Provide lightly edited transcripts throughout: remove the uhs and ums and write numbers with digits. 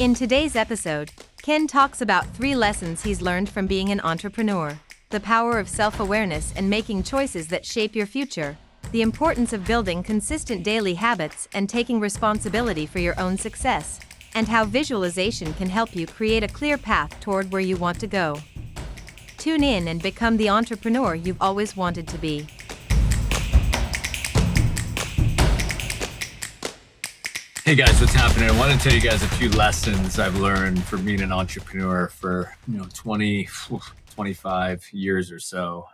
In today's episode, Ken talks about 3 lessons he's learned from being an entrepreneur: the power of self-awareness and making choices that shape your future, the importance of building consistent daily habits and taking responsibility for your own success, and how visualization can help you create a clear path toward where you want to go. Tune in and become the entrepreneur you've always wanted to be. Hey guys, what's happening? I want to tell you guys a few lessons I've learned from being an entrepreneur for 25 years or so.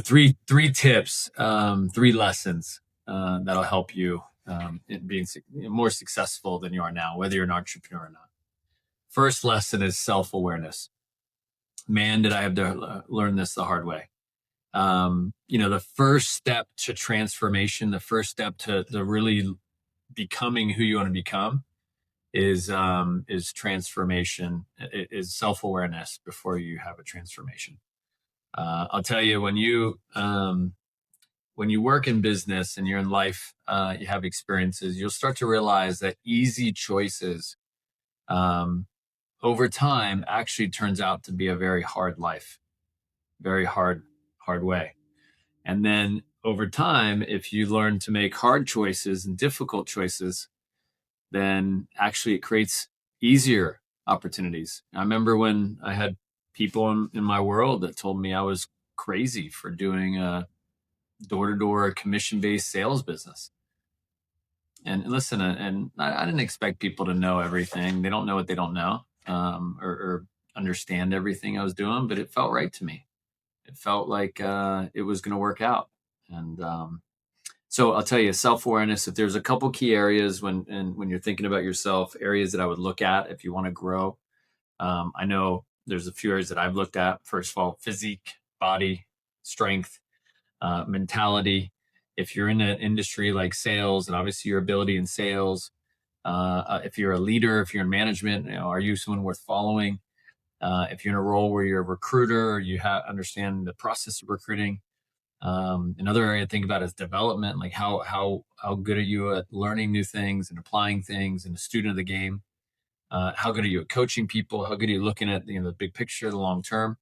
Three tips, 3 lessons that'll help you in being more successful than you are now, whether you're an entrepreneur or not. First lesson is self-awareness. Man, did I have to learn this the hard way. The first step to transformation, the first step to really becoming who you want to become is transformation, is self-awareness before you have a transformation. I'll tell you, when you work in business and you're in life, you have experiences, you'll start to realize that easy choices over time actually turns out to be a very hard life, very hard way. And then over time, if you learn to make hard choices and difficult choices, then actually it creates easier opportunities. I remember when I had people in my world that told me I was crazy for doing a door-to-door commission-based sales business. And listen, and I didn't expect people to know everything. They don't know what they don't know, or understand everything I was doing, but it felt right to me. It felt like it was going to work out. And so I'll tell you, self-awareness, if there's a couple key areas when you're thinking about yourself, areas that I would look at if you want to grow. I know there's a few areas that I've looked at. First of all, physique, body, strength, mentality. If you're in an industry like sales, and obviously your ability in sales, if you're a leader, if you're in management, are you someone worth following? If you're in a role where you're a recruiter, or you understand the process of recruiting. Another area to think about is development. Like how good are you at learning new things and applying things, and a student of the game? How good are you at coaching people? How good are you looking at the big picture, the long term?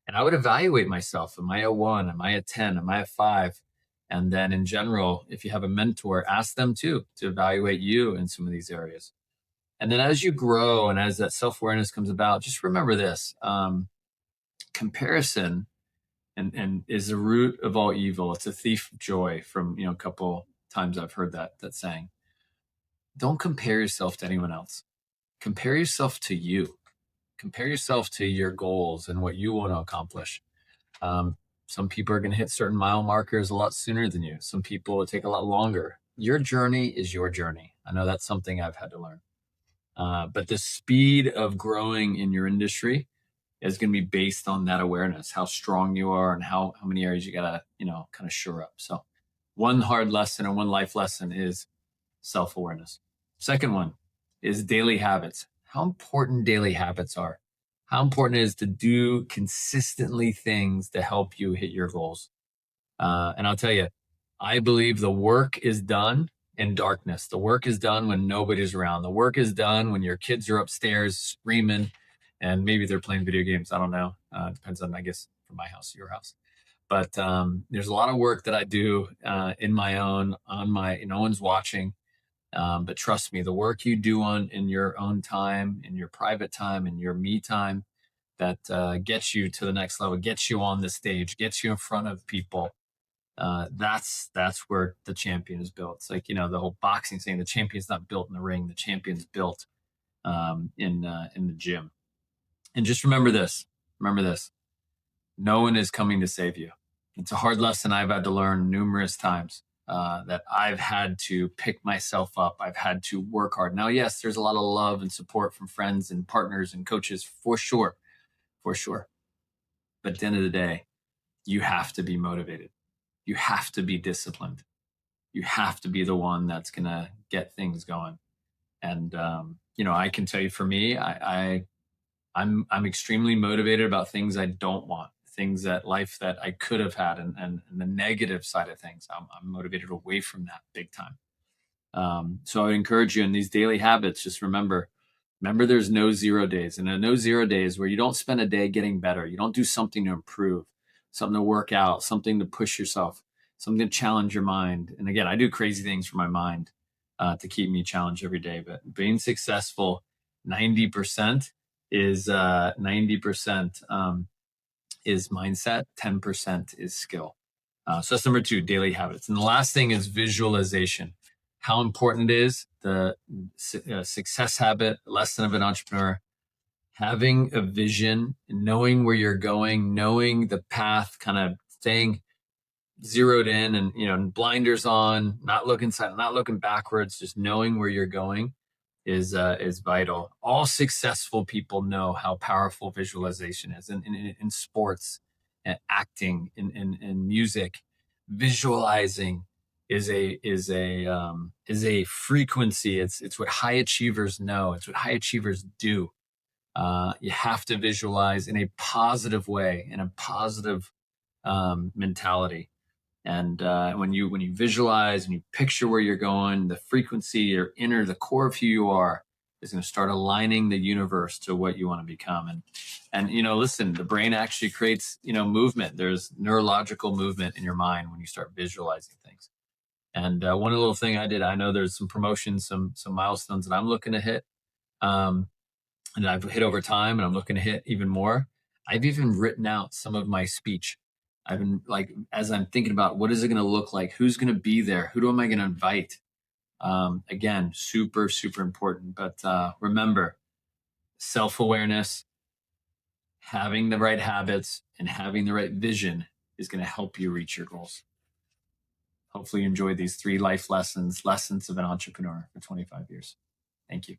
And I would evaluate myself. Am I a 1? Am I a 10? Am I a 5? And then in general, if you have a mentor, ask them too to evaluate you in some of these areas. And then as you grow and as that self-awareness comes about, just remember this: comparison and is the root of all evil. It's a thief of joy. From a couple times I've heard that saying. Don't compare yourself to anyone else. Compare yourself to you. Compare yourself to your goals and what you want to accomplish. Some people are going to hit certain mile markers a lot sooner than you. Some people will take a lot longer. Your journey is your journey. I know that's something I've had to learn. But the speed of growing in your industry is going to be based on that awareness, how strong you are and how many areas you got to, kind of shore up. So one hard lesson and one life lesson is self-awareness. Second one is daily habits. How important daily habits are. How important it is to do consistently things to help you hit your goals. And I'll tell you, I believe the work is done in darkness. The work is done when nobody's around. The work is done when your kids are upstairs screaming and maybe they're playing video games. I don't know. Depends on, I guess, from my house to your house. But there's a lot of work that I do in my own, no one's watching. But trust me, the work you do in your own time, in your private time, in your me time, that gets you to the next level, gets you on the stage, gets you in front of people. That's where the champion is built. It's like, the whole boxing saying, the champion's not built in the ring, the champion's built in the gym. And just remember this. No one is coming to save you. It's a hard lesson I've had to learn numerous times, that I've had to pick myself up. I've had to work hard. Now, yes, there's a lot of love and support from friends and partners and coaches, for sure. But at the end of the day, you have to be motivated. You have to be disciplined. You have to be the one that's going to get things going. And, I can tell you, for me, I'm extremely motivated about things I don't want, things that life that I could have had, and the negative side of things. I'm motivated away from that big time. So I would encourage you in these daily habits, just remember, Remember, there's no 0 days, and a no 0 days where you don't spend a day getting better. You don't do something to improve, something to work out, something to push yourself, something to challenge your mind. And again, I do crazy things for my mind to keep me challenged every day. But being successful, 90% is 90% is mindset, 10% is skill. So that's number 2, daily habits. And the last thing is visualization. How important it is, the success habit, lesson of an entrepreneur, having a vision, knowing where you're going, knowing the path, kind of staying zeroed in and, and blinders on, not looking side, not looking backwards, just knowing where you're going is vital. All successful people know how powerful visualization is in sports and acting, in music. Visualizing is a frequency. It's what high achievers know. It's what high achievers do. You have to visualize in a positive way, in a positive mentality. And when you visualize and you picture where you're going, the frequency, your inner, the core of who you are is going to start aligning the universe to what you want to become. And listen, the brain actually creates movement. There's neurological movement in your mind when you start visualizing things. And one little thing I did, I know there's some promotions, some milestones that I'm looking to hit, and I've hit over time, and I'm looking to hit even more. I've even written out some of my speech. I've been as I'm thinking about what is it going to look like, who's going to be there, who am I going to invite? Again, super, super important. But remember, self-awareness, having the right habits, and having the right vision is going to help you reach your goals. Hopefully you enjoyed these 3 life lessons of an entrepreneur for 25 years. Thank you.